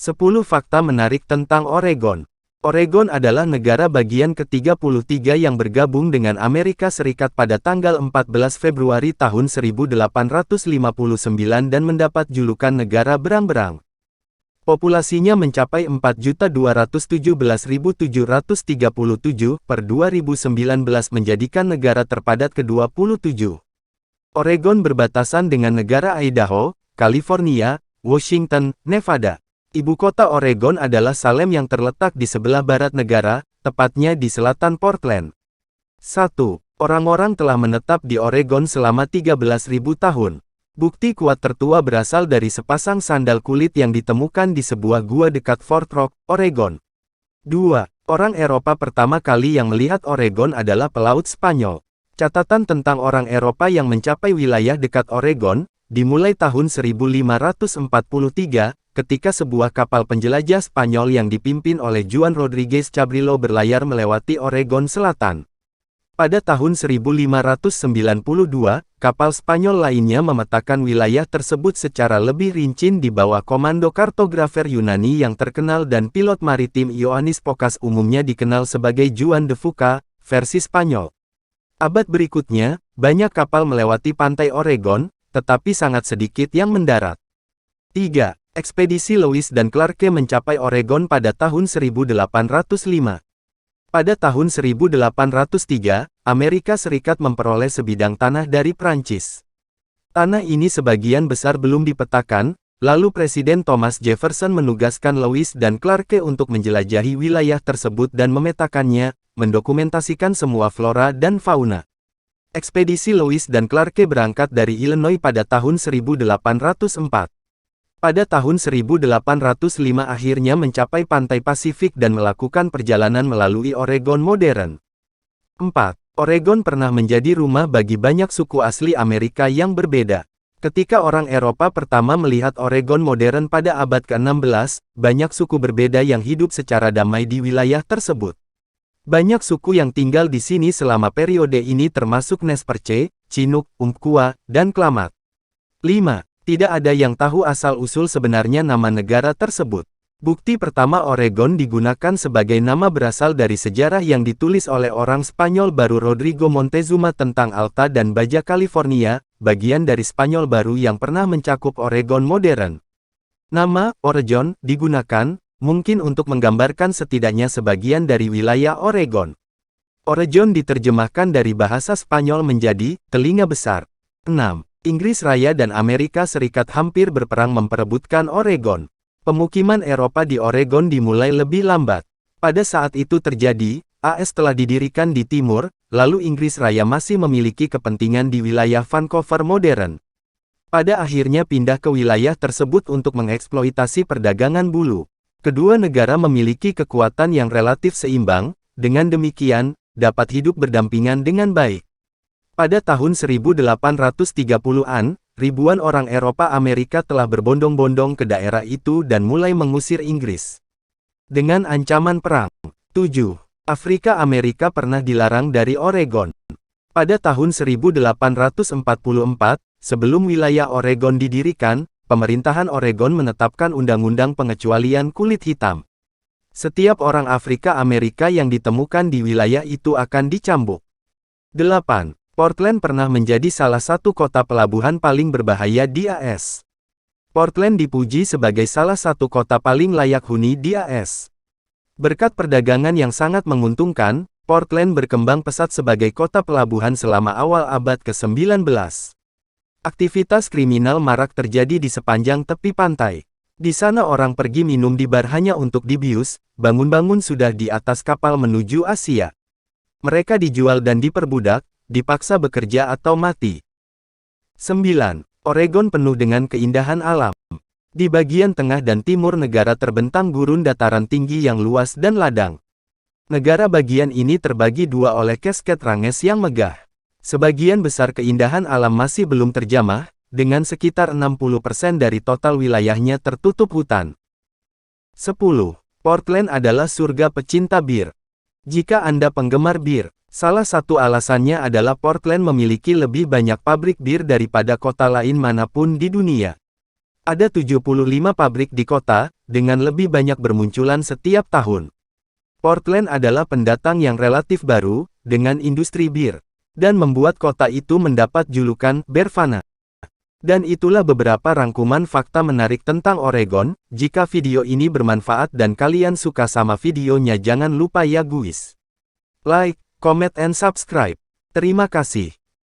Sepuluh fakta menarik tentang Oregon. Oregon adalah negara bagian ke-33 yang bergabung dengan Amerika Serikat pada tanggal 14 Februari tahun 1859 dan mendapat julukan negara berang-berang. Populasinya mencapai 4.217.737 per 2019 menjadikan negara terpadat ke-27. Oregon berbatasan dengan negara Idaho, California, Washington, Nevada. Ibu kota Oregon adalah Salem yang terletak di sebelah barat negara, tepatnya di selatan Portland. 1. Orang-orang telah menetap di Oregon selama 13.000 tahun. Bukti kuat tertua berasal dari sepasang sandal kulit yang ditemukan di sebuah gua dekat Fort Rock, Oregon. 2. Orang Eropa pertama kali yang melihat Oregon adalah pelaut Spanyol. Catatan tentang orang Eropa yang mencapai wilayah dekat Oregon, dimulai tahun 1543, ketika sebuah kapal penjelajah Spanyol yang dipimpin oleh Juan Rodriguez Cabrillo berlayar melewati Oregon Selatan. Pada tahun 1592, kapal Spanyol lainnya memetakan wilayah tersebut secara lebih rinci di bawah komando kartografer Yunani yang terkenal dan pilot maritim Ioannis Phokas, umumnya dikenal sebagai Juan de Fuca, versi Spanyol. Abad berikutnya, banyak kapal melewati pantai Oregon, tetapi sangat sedikit yang mendarat. 3. Ekspedisi Lewis dan Clarke mencapai Oregon pada tahun 1805. Pada tahun 1803, Amerika Serikat memperoleh sebidang tanah dari Prancis. Tanah ini sebagian besar belum dipetakan, lalu Presiden Thomas Jefferson menugaskan Lewis dan Clarke untuk menjelajahi wilayah tersebut dan memetakannya, mendokumentasikan semua flora dan fauna. Ekspedisi Lewis dan Clarke berangkat dari Illinois pada tahun 1804. Pada tahun 1805 akhirnya mencapai pantai Pasifik dan melakukan perjalanan melalui Oregon modern. 4. Oregon pernah menjadi rumah bagi banyak suku asli Amerika yang berbeda. Ketika orang Eropa pertama melihat Oregon modern pada abad ke-16, banyak suku berbeda yang hidup secara damai di wilayah tersebut. Banyak suku yang tinggal di sini selama periode ini termasuk Nez Perce, Chinook, Umpqua, dan Klamath. 5. Tidak ada yang tahu asal-usul sebenarnya nama negara tersebut. Bukti pertama Oregon digunakan sebagai nama berasal dari sejarah yang ditulis oleh orang Spanyol baru Rodrigo Montezuma tentang Alta dan Baja California, bagian dari Spanyol baru yang pernah mencakup Oregon modern. Nama Oregon digunakan, mungkin untuk menggambarkan setidaknya sebagian dari wilayah Oregon. Oregon diterjemahkan dari bahasa Spanyol menjadi telinga besar. 6. Inggris Raya dan Amerika Serikat hampir berperang memperebutkan Oregon. Pemukiman Eropa di Oregon dimulai lebih lambat. Pada saat itu terjadi, AS telah didirikan di timur, lalu Inggris Raya masih memiliki kepentingan di wilayah Vancouver modern. Pada akhirnya pindah ke wilayah tersebut untuk mengeksploitasi perdagangan bulu. Kedua negara memiliki kekuatan yang relatif seimbang, dengan demikian, dapat hidup berdampingan dengan baik. Pada tahun 1830-an, ribuan orang Eropa Amerika telah berbondong-bondong ke daerah itu dan mulai mengusir Inggris. Dengan ancaman perang. 7. Afrika Amerika pernah dilarang dari Oregon. Pada tahun 1844, sebelum wilayah Oregon didirikan, pemerintahan Oregon menetapkan undang-undang pengecualian kulit hitam. Setiap orang Afrika Amerika yang ditemukan di wilayah itu akan dicambuk. 8. Portland pernah menjadi salah satu kota pelabuhan paling berbahaya di AS. Portland dipuji sebagai salah satu kota paling layak huni di AS. Berkat perdagangan yang sangat menguntungkan, Portland berkembang pesat sebagai kota pelabuhan selama awal abad ke-19. Aktivitas kriminal marak terjadi di sepanjang tepi pantai. Di sana orang pergi minum di bar hanya untuk dibius, bangun-bangun sudah di atas kapal menuju Asia. Mereka dijual dan diperbudak, dipaksa bekerja atau mati. 9. Oregon penuh dengan keindahan alam. Di bagian tengah dan timur negara terbentang gurun dataran tinggi yang luas dan ladang. Negara bagian ini terbagi dua oleh Cascade Ranges yang megah. Sebagian besar keindahan alam masih belum terjamah, dengan sekitar 60% dari total wilayahnya tertutup hutan. 10. Portland adalah surga pecinta bir. Jika Anda penggemar bir, salah satu alasannya adalah Portland memiliki lebih banyak pabrik bir daripada kota lain manapun di dunia. Ada 75 pabrik di kota, dengan lebih banyak bermunculan setiap tahun. Portland adalah pendatang yang relatif baru, dengan industri bir, dan membuat kota itu mendapat julukan Beervana. Dan itulah beberapa rangkuman fakta menarik tentang Oregon. Jika video ini bermanfaat dan kalian suka sama videonya, jangan lupa ya guys. Like, comment and subscribe. Terima kasih.